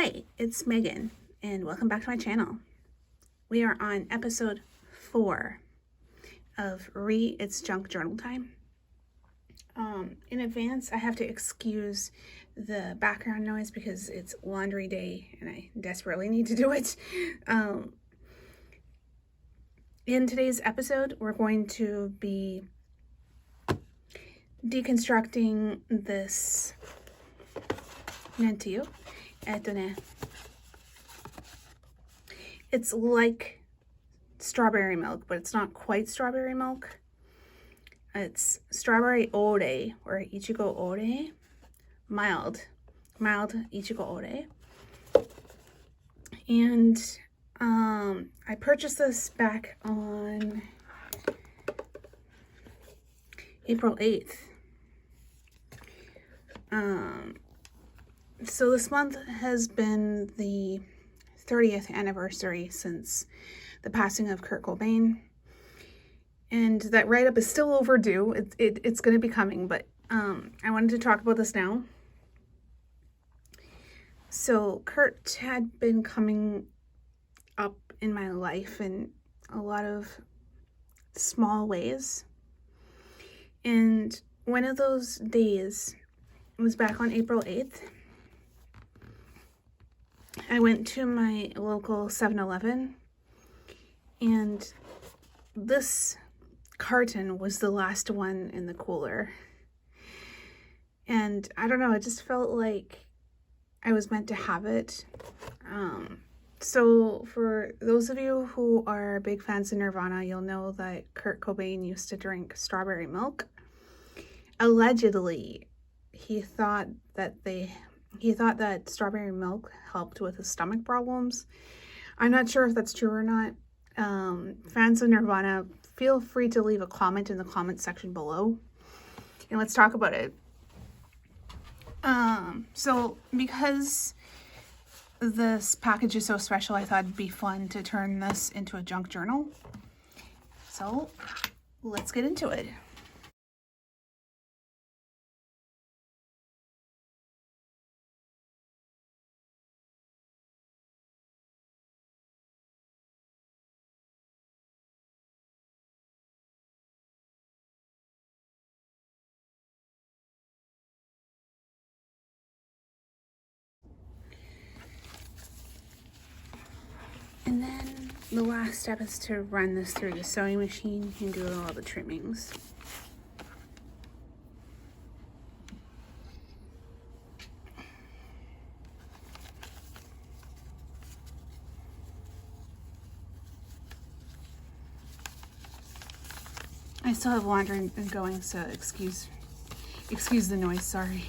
Hi, it's Megan, and welcome back to my channel. We are on episode 4 of It's Junk Journal Time. In advance, I have to excuse the background noise because it's laundry day and I desperately need to do it. In today's episode, we're going to be deconstructing this Nentio. It's like strawberry milk, but it's not quite strawberry milk. It's strawberry ore or ichigo ore, mild ichigo ore. And I purchased this back on April 8th. So this month has been the 30th anniversary since the passing of Kurt Cobain. And that write-up is still overdue. It's going to be coming, but I wanted to talk about this now. So Kurt had been coming up in my life in a lot of small ways. And one of those days was back on April 8th. I went to my local 7-Eleven, and this carton was the last one in the cooler. And I don't know, it just felt like I was meant to have it. So for those of you who are big fans of Nirvana, you'll know that Kurt Cobain used to drink strawberry milk. Allegedly, he thought that strawberry milk helped with his stomach problems. I'm not sure if that's true or not. Fans of Nirvana, feel free to leave a comment in the comment section below, and let's talk about it. So because this package is so special, I thought it'd be fun to turn this into a junk journal. So let's get into it. And then the last step is to run this through the sewing machine and do all the trimmings. I still have laundry going, so excuse the noise, sorry.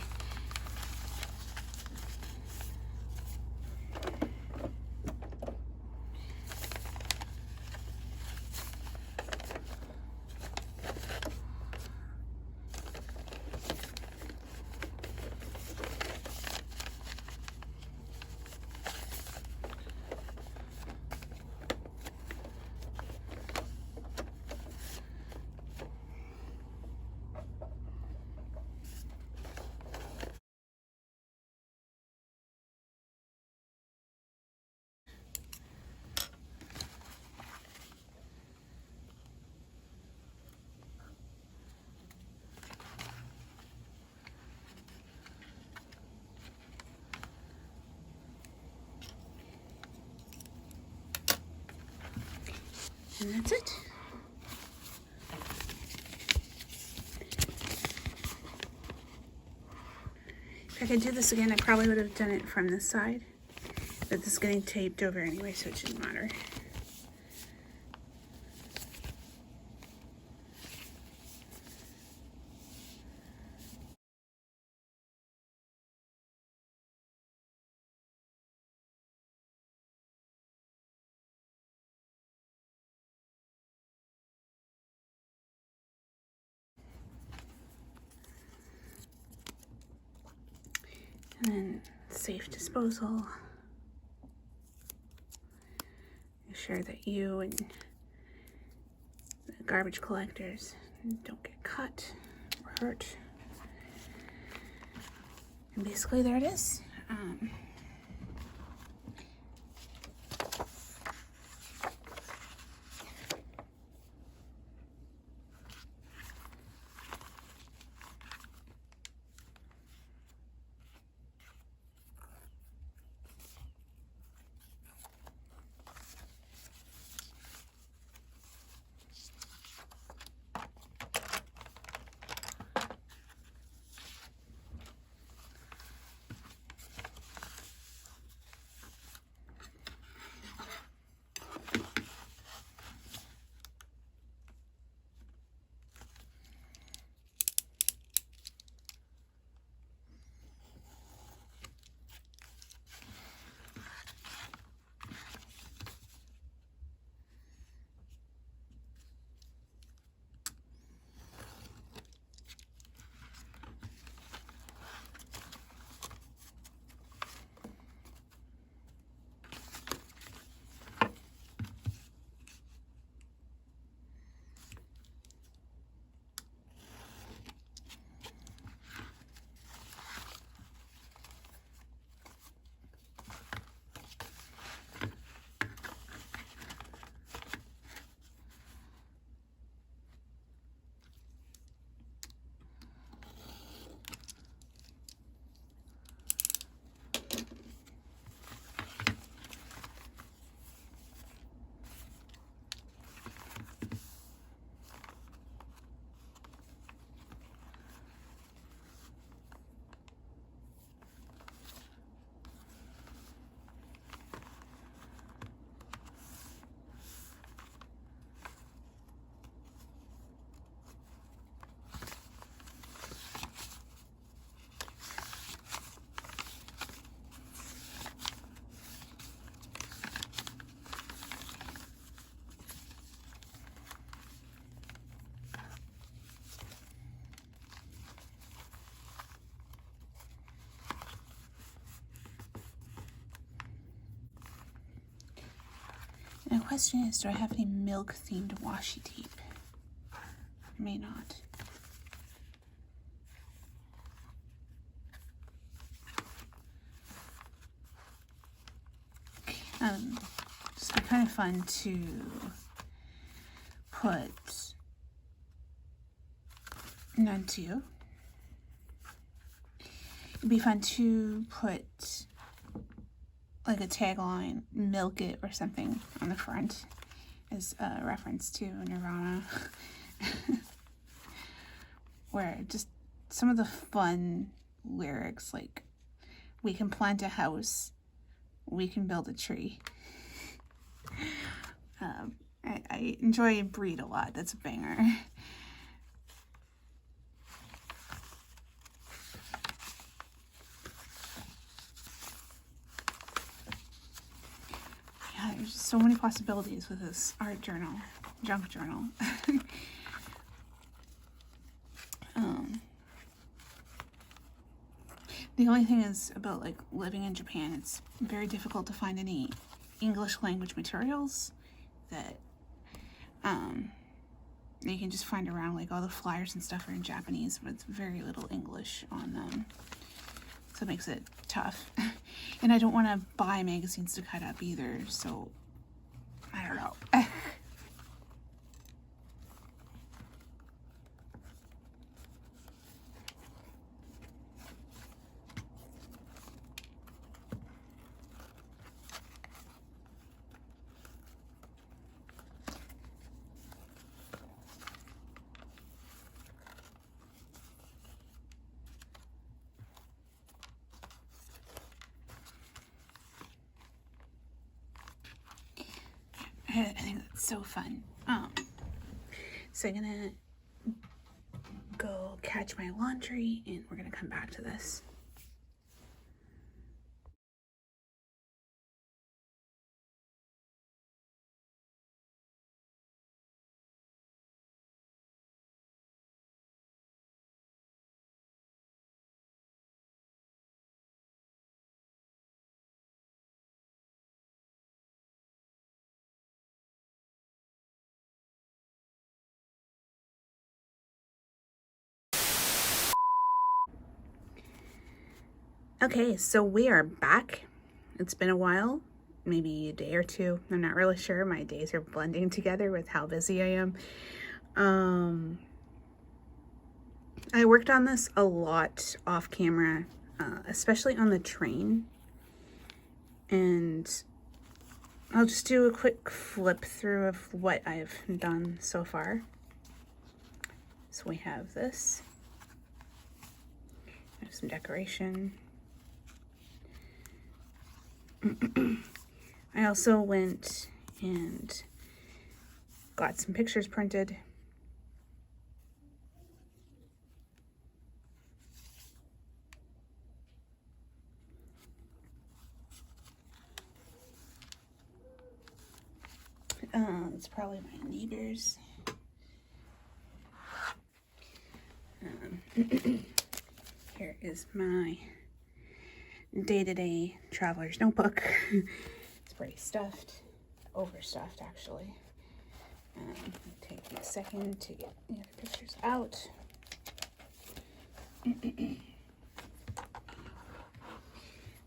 And that's it. If I could do this again, I probably would have done it from this side. But this is getting taped over anyway, so it shouldn't matter. And then safe disposal. Make sure that you and the garbage collectors don't get cut or hurt. And basically there it is. question is, do I have any milk-themed washi tape? May not. It's kind of fun to put none to. It'd be fun to put like a tagline, milk it or something on the front as a reference to Nirvana. Where just some of the fun lyrics, like, we can plant a house, we can build a tree. I enjoy Breed a lot. That's a banger. Yeah, there's just so many possibilities with this art journal, junk journal. The only thing is about like living in Japan, it's very difficult to find any English language materials that you can just find around. Like all the flyers and stuff are in Japanese, but it's very little English on them, so it makes it tough. And I don't want to buy magazines to cut up either, so I don't know. I think that's so fun. So I'm gonna go catch my laundry and we're gonna come back to this. Okay, so we are back. It's been a while, maybe a day or two. I'm not really sure. My days are blending together with how busy I am. I worked on this a lot off camera, especially on the train. And I'll just do a quick flip through of what I've done so far. So we have this. I have some decoration. I also went and got some pictures printed. It's probably my neighbors. Here is my day-to-day traveler's notebook. It's pretty stuffed, overstuffed actually. Take me a second to get the other pictures out.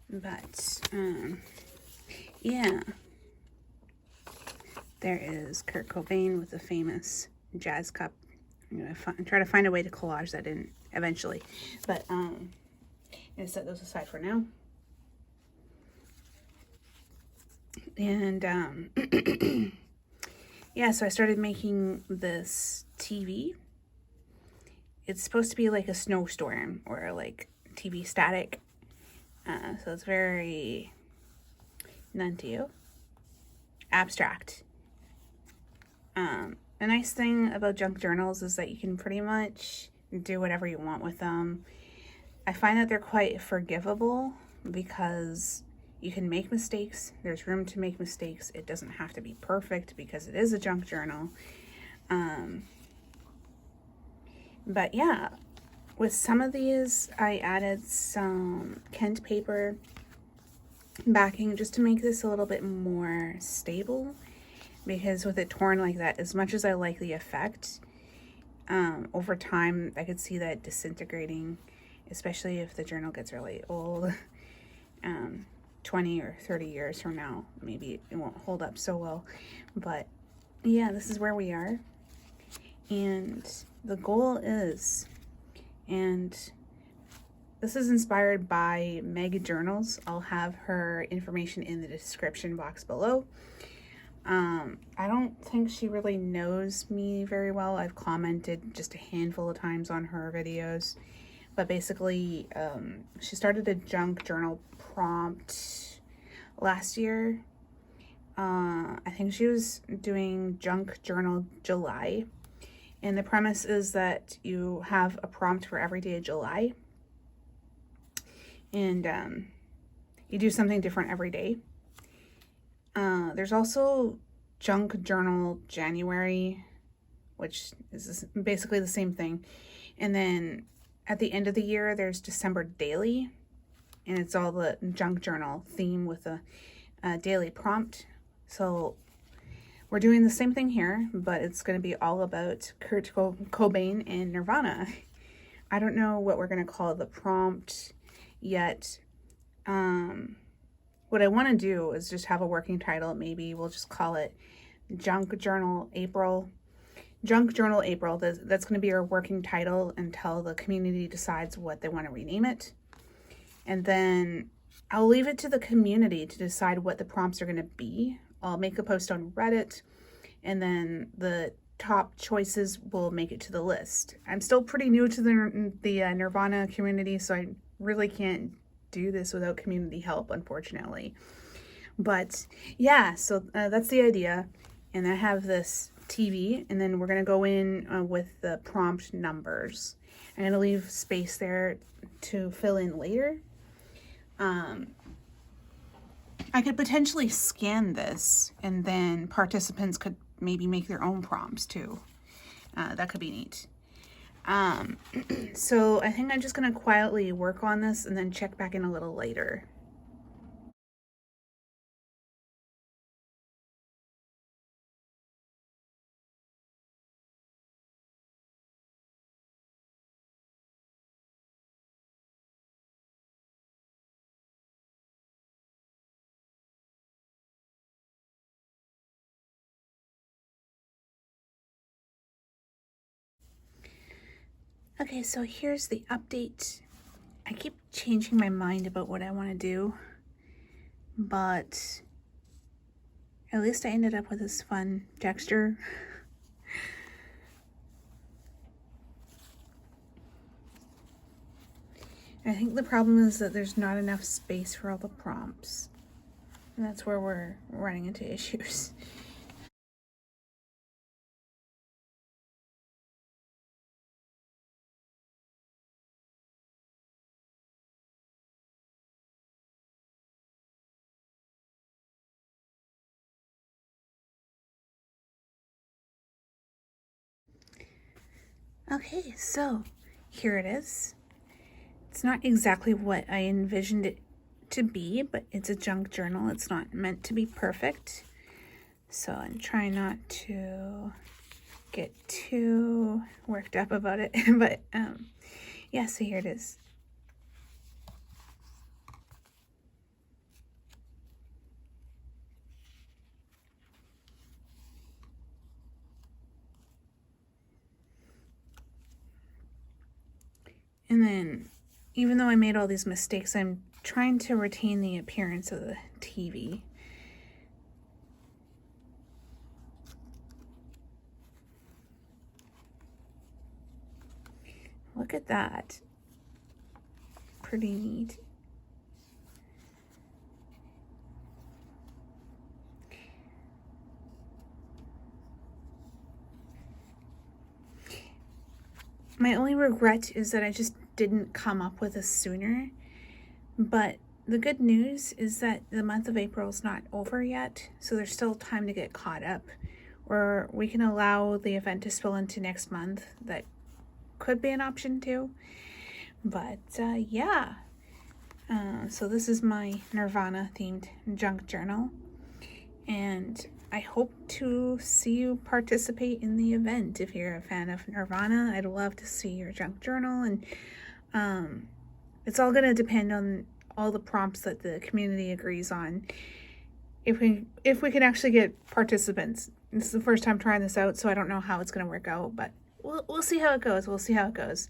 But yeah, there is Kurt Cobain with the famous jazz cup. I'm gonna try to find a way to collage that in eventually, but I'm gonna set those aside for now. And yeah, so I started making this TV. It's supposed to be like a snowstorm or like TV static. So it's very abstract. The nice thing about junk journals is that you can pretty much do whatever you want with them. I find that they're quite forgivable because you can make mistakes. There's room to make mistakes. It doesn't have to be perfect because it is a junk journal. But yeah, with some of these, I added some Kent paper backing just to make this a little bit more stable, because with it torn like that, as much as I like the effect, over time I could see that disintegrating, especially if the journal gets really old. 20 or 30 years from now, maybe it won't hold up so well. But yeah, this is where we are. And the goal is, and this is inspired by Meg Journals. I'll have her information in the description box below. I don't think she really knows me very well. I've commented just a handful of times on her videos. But basically, she started a junk journal prompt last year. I think she was doing junk journal July. And the premise is that you have a prompt for every day of July. And you do something different every day. There's also junk journal January, which is basically the same thing. And then at the end of the year, there's December daily, and it's all the junk journal theme with a daily prompt. So we're doing the same thing here, but it's going to be all about Kurt Cobain and Nirvana. I don't know what we're going to call the prompt yet. What I want to do is just have a working title. Maybe we'll just call it Junk Journal April. Junk Journal April. That's going to be our working title until the community decides what they want to rename it. And then I'll leave it to the community to decide what the prompts are going to be. I'll make a post on Reddit, and then the top choices will make it to the list. I'm still pretty new to the Nirvana community, so I really can't do this without community help, unfortunately. But yeah, so that's the idea. And I have this TV, and then we're going to go in with the prompt numbers. I'm going to leave space there to fill in later. I could potentially scan this, and then participants could maybe make their own prompts too. That could be neat. So I think I'm just going to quietly work on this and then check back in a little later. Okay, so here's the update. I keep changing my mind about what I want to do, but at least I ended up with this fun texture. I think the problem is that there's not enough space for all the prompts, and that's where we're running into issues. Okay, so here it is. It's not exactly what I envisioned it to be, but it's a junk journal. It's not meant to be perfect. So I'm trying not to get too worked up about it. But yeah, so here it is. And then, even though I made all these mistakes, I'm trying to retain the appearance of the TV. Look at that. Pretty neat. My only regret is that I just didn't come up with this sooner. But the good news is that the month of April is not over yet, so there's still time to get caught up. Or we can allow the event to spill into next month. That could be an option too. But yeah. So this is my Nirvana themed junk journal. And I hope to see you participate in the event. If you're a fan of Nirvana, I'd love to see your junk journal. And it's all going to depend on all the prompts that the community agrees on. If we can actually get participants. This is the first time trying this out, so I don't know how it's going to work out, but we'll see how it goes. We'll see how it goes.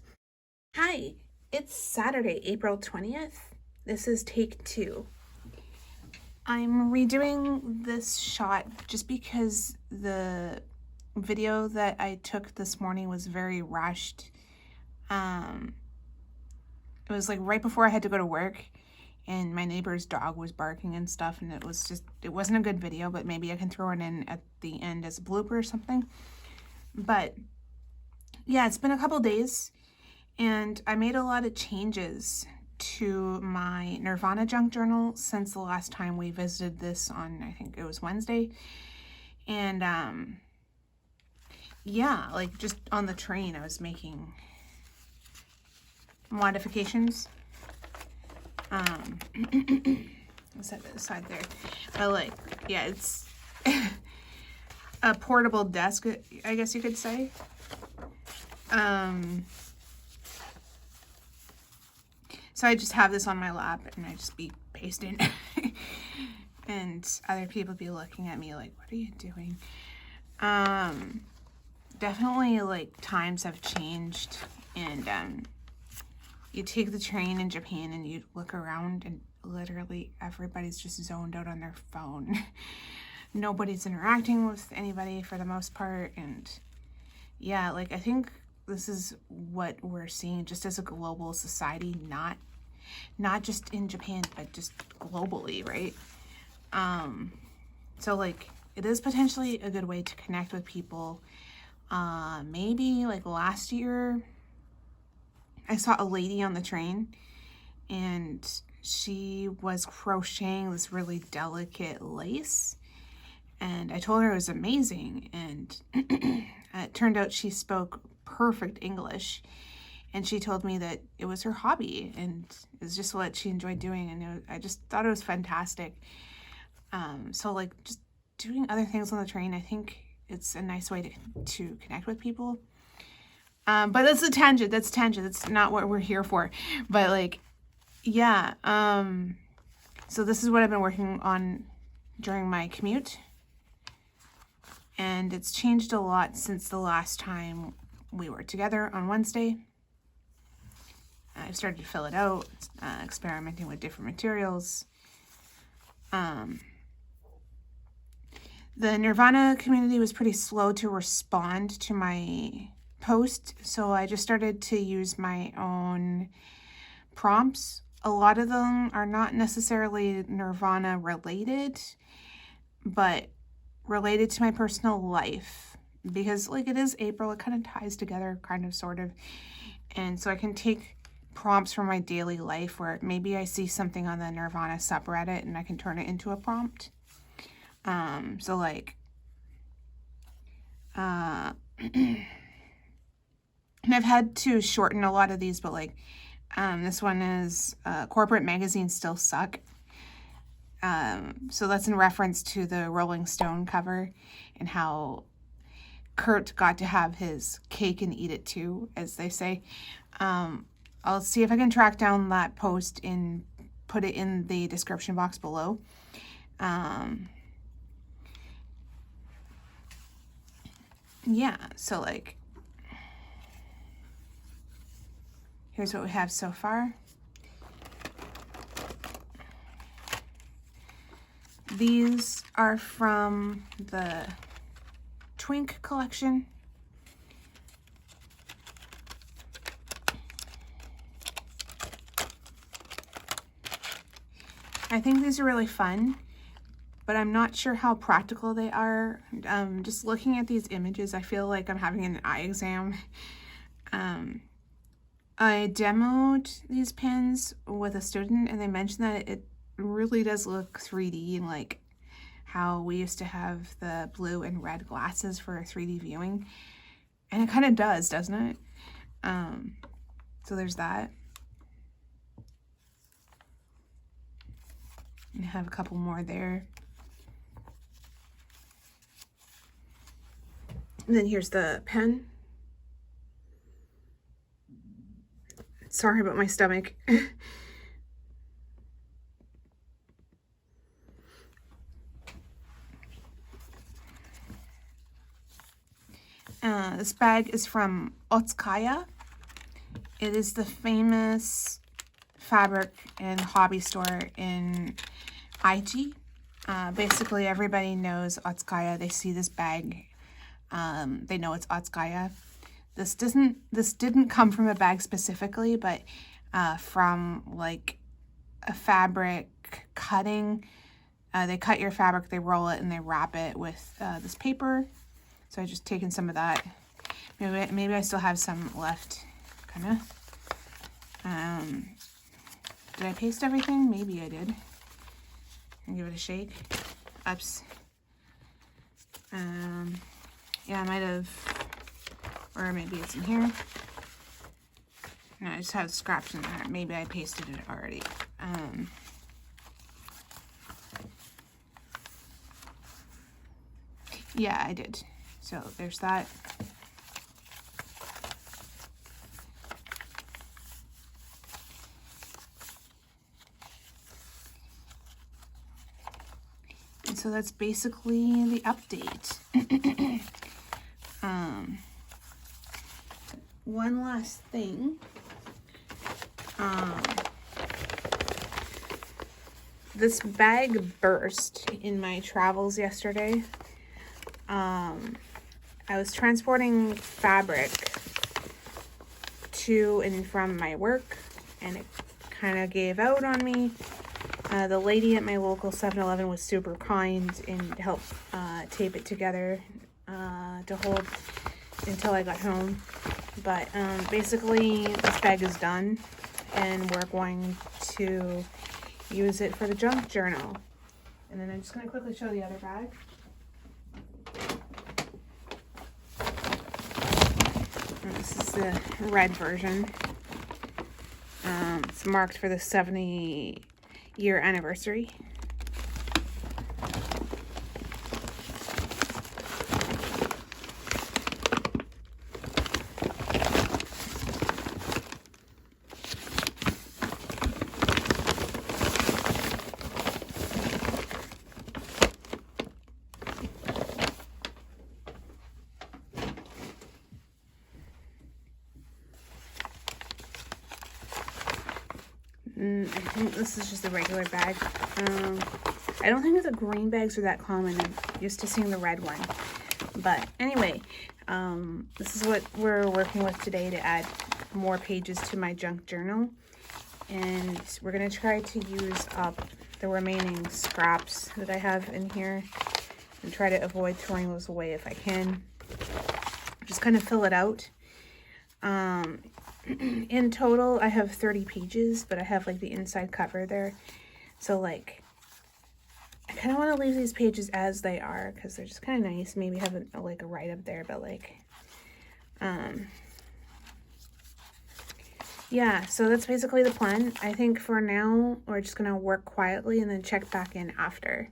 Hi, it's Saturday, April 20th. This is take 2. I'm redoing this shot just because the video that I took this morning was very rushed. It was like right before I had to go to work, and my neighbor's dog was barking and stuff, and it wasn't a good video, but maybe I can throw it in at the end as a blooper or something. But yeah, it's been a couple days, and I made a lot of changes to my Nirvana junk journal since the last time we visited this on, I think it was Wednesday. And yeah, like just on the train I was making modifications. I'll set that aside there. But like, yeah, it's a portable desk, I guess you could say. So I just have this on my lap and I just be pasting. And other people be looking at me like, what are you doing? Definitely like times have changed, and you take the train in Japan and you look around and literally everybody's just zoned out on their phone. Nobody's interacting with anybody for the most part. And yeah, like I think this is what we're seeing just as a global society, not just in Japan, but just globally, right? So like it is potentially a good way to connect with people. Maybe like last year I saw a lady on the train and she was crocheting this really delicate lace, and I told her it was amazing, and it turned out she spoke perfect English, and she told me that it was her hobby and it was just what she enjoyed doing, and I just thought it was fantastic. So like just doing other things on the train, I think it's a nice way to connect with people. But that's a tangent. That's not what we're here for. But like, yeah. So this is what I've been working on during my commute, and it's changed a lot since the last time we were together on Wednesday. I've started to fill it out, experimenting with different materials. The Nirvana community was pretty slow to respond to my post, so I just started to use my own prompts. A lot of them are not necessarily Nirvana related, but related to my personal life, because like it is April, it kind of ties together, kind of, sort of. And so I can take prompts from my daily life where maybe I see something on the Nirvana subreddit and I can turn it into a prompt. So like, and I've had to shorten a lot of these, but like, this one is, corporate magazines still suck. So that's in reference to the Rolling Stone cover and how Kurt got to have his cake and eat it too, as they say. I'll see if I can track down that post and put it in the description box below. Yeah, so like, here's what we have so far. These are from the Twink collection. I think these are really fun, but I'm not sure how practical they are. Just looking at these images, I feel like I'm having an eye exam. I demoed these pens with a student, and they mentioned that it really does look 3D, and like how we used to have the blue and red glasses for 3D viewing. And it kind of does, doesn't it? So there's that. And I have a couple more there. And then here's the pen. Sorry about my stomach. This bag is from Otskaya. It is the famous fabric and hobby store in Aichi. Basically, everybody knows Otskaya. They see this bag. They know it's Otskaya. This didn't come from a bag specifically, but from like a fabric cutting. They cut your fabric, they roll it, and they wrap it with this paper. So I just taken some of that. Maybe I still have some left, kind of. Did I paste everything? Maybe I did. And give it a shake. Oops. Yeah, I might have, or maybe it's in here. No, I just have scraps in there. Maybe I pasted it already. Yeah, I did. So there's that. And so that's basically the update. One last thing. This bag burst in my travels yesterday. I was transporting fabric to and from my work, and it kind of gave out on me. The lady at my local 7-Eleven was super kind and helped tape it together to hold until I got home. But basically, this bag is done, and we're going to use it for the junk journal. And then I'm just going to quickly show the other bag. And this is the red version. It's marked for the 70-year anniversary. I think this is just a regular bag. I don't think the green bags are that common. I'm used to seeing the red one. But anyway, this is what we're working with today to add more pages to my junk journal. And we're going to try to use up the remaining scraps that I have in here and try to avoid throwing those away if I can. Just kind of fill it out. In total, I have 30 pages, but I have like the inside cover there. So like, I kind of want to leave these pages as they are because they're just kind of nice. Maybe have a write-up there, but like, yeah, so that's basically the plan. I think for now, we're just going to work quietly and then check back in after.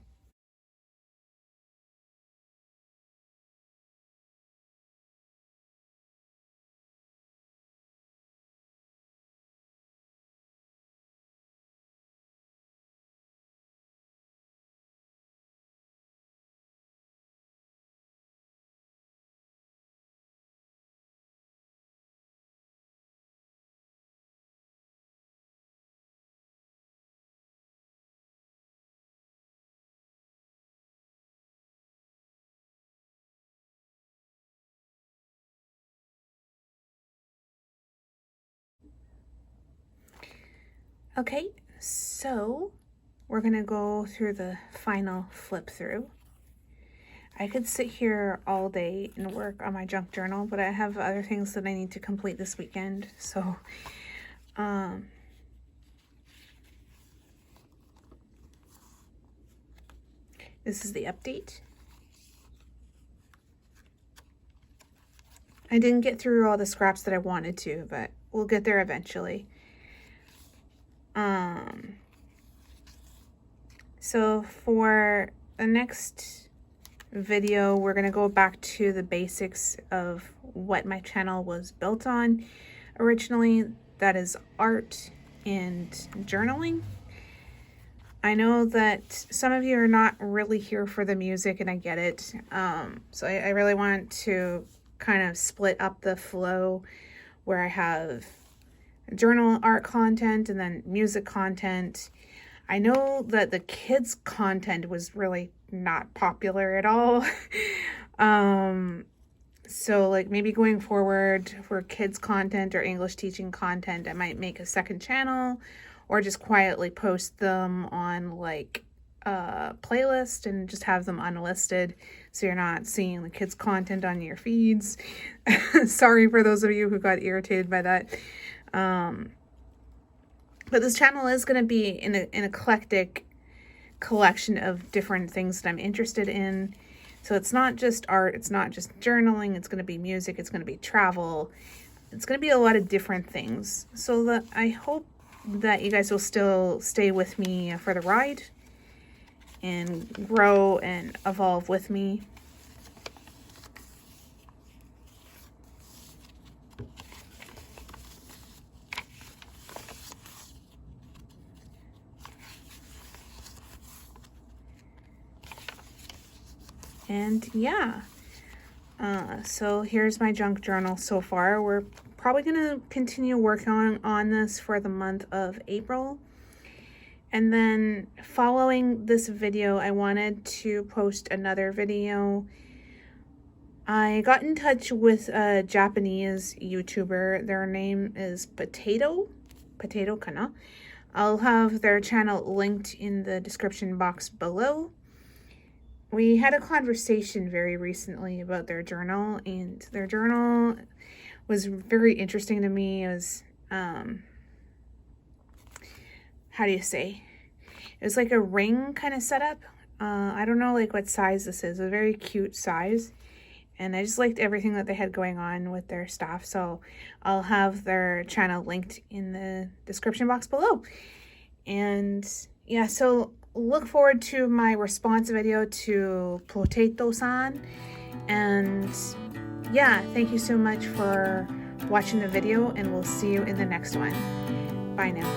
Okay, so we're gonna go through the final flip through. I could sit here all day and work on my junk journal, but I have other things that I need to complete this weekend. So, this is the update. I didn't get through all the scraps that I wanted to, but we'll get there eventually. So for the next video, we're going to go back to the basics of what my channel was built on originally. That is art and journaling. I know that some of you are not really here for the music, and I get it. So I really want to kind of split up the flow where I have journal art content and then music content. I know that the kids content was really not popular at all. So like maybe going forward for kids content or English teaching content, I might make a second channel or just quietly post them on like a playlist and just have them unlisted so you're not seeing the kids content on your feeds. Sorry for those of you who got irritated by that. But this channel is going to be an eclectic collection of different things that I'm interested in. So it's not just art, it's not just journaling, it's going to be music, it's going to be travel. It's going to be a lot of different things. So that I hope that you guys will still stay with me for the ride and grow and evolve with me. And yeah, so here's my junk journal so far. We're probably going to continue working on this for the month of April. And then following this video, I wanted to post another video. I got in touch with a Japanese YouTuber. Their name is Potato Kana. I'll have their channel linked in the description box below. We had a conversation very recently about their journal, and their journal was very interesting to me. It was, how do you say? It was like a ring kind of setup. I don't know like what size this is. A very cute size. And I just liked everything that they had going on with their stuff. So I'll have their channel linked in the description box below. And yeah, so look forward to my response video to Poteto-san. And yeah, thank you so much for watching the video, and we'll see you in the next one. Bye now.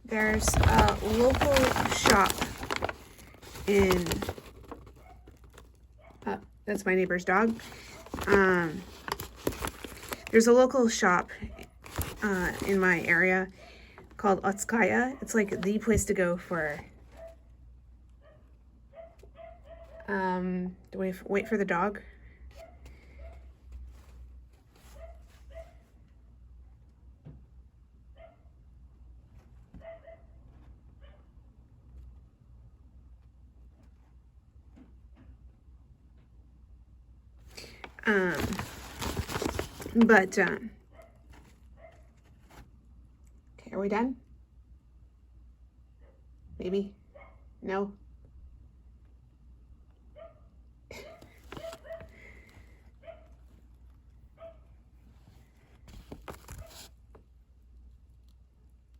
There's a local shop in, that's my neighbor's dog. There's a local shop in my area called Otsukaya. It's like the place to go for, do we wait for the dog? Okay, are we done? Maybe? No?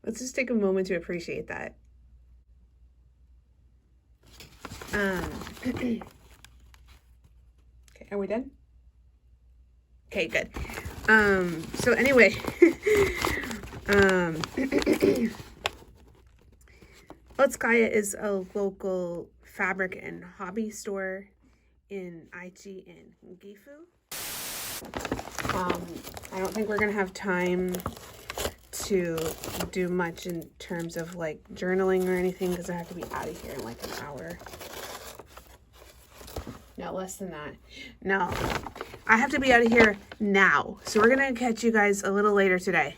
Let's just take a moment to appreciate that. Okay, are we done? Okay, good. So anyway, Otsukaya is a local fabric and hobby store in Aichi and Gifu. I don't think we're gonna have time to do much in terms of like journaling or anything because I have to be out of here in like an hour. No, less than that. No, I have to be out of here now. So we're going to catch you guys a little later today.